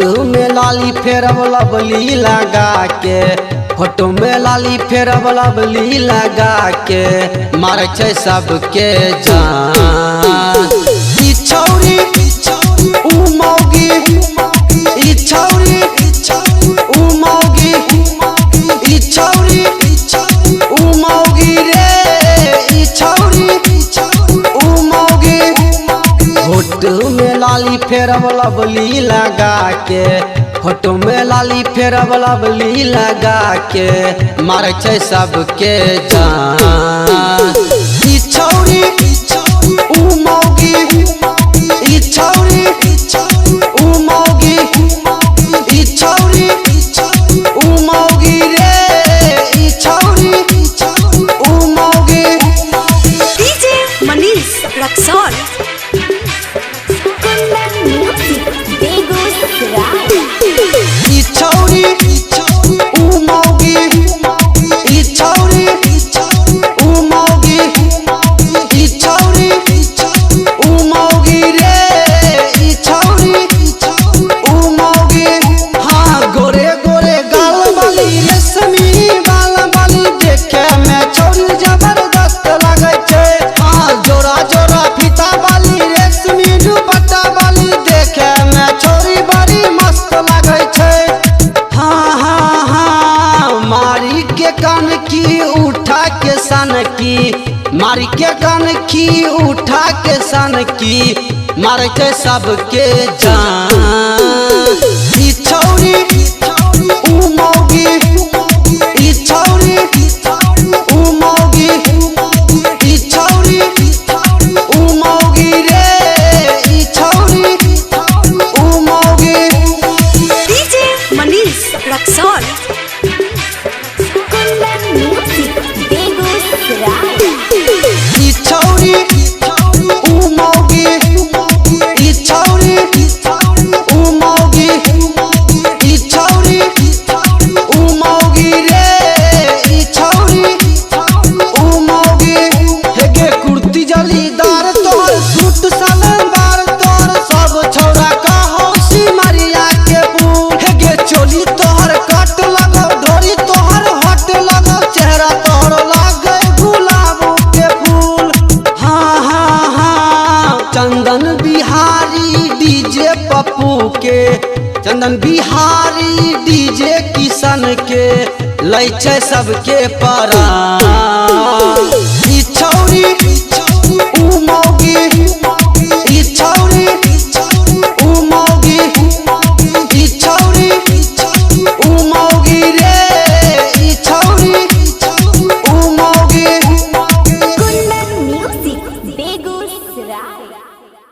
Photo में लाली फेरब lovely लगा के, फोटो में लाली फेरब लवली लगा के मारे छै सबके जान। ई छौरी ऊ मौगी, ई छौरी ऊ मौगी, ई छौरी ऊ मौगी रे, ई छौरी ऊ मौगी। फोटो में लाली फेरब लवली लगा के, फोटो में लाली फेरब लवली लगा के मारे छै सबके जान। ई छौरी ऊ मौगी, ई छौरी ऊ मौगी, ई छौरी ऊ मौगी रे, ई छौरी ऊ मौगी। डीजे मनीष रक्सौल। ई छौरी ऊ मौगी, ई छौरी ऊ मौगी, ई छौरी ऊ मौगी रे, ई छौरी ऊ मौगी। हाँ गोरे गोरे गाल वाली रेशमी बाल वाली देखे में छौरी जबरदस्त लगे छै। हाँ जोरा जोरा फीता वाली रेशमी दुपट्टा वाली देखे में छौरी बड़ी मस्त लगे छै। हाँ हाँ हाँ मारी के कान की उठा के सन की, मारी के कान की उठा के सन की मारे के सबके जान। ई छौरी ऊ मौगी, ई छौरी ऊ मौगी, ई छौरी ऊ मौगी रे, ई छौरी ऊ मौगी। डीजे मनीष रक्सौल। ई छौरी ऊ मौगी, ई छौरी ऊ मौगी, ई छौरी ऊ मौगी रे, ई छौरी ऊ मौगी। हेगे कुर्ती जलीदार तोहर सूट सलवार तोहर सब छौरा कहो सिमरिया के फूल। हेगे चोली तोहर कट लगो, ढोरी तोहर हट लगो, चेहरा तोहर लागे गुलाब के फूल। हाँ हाँ हाँ चंदन बिहारी डीजे पप्पू के, चंदन बिहारी डीजे किशन के लै छै सबके परान। ई छौरी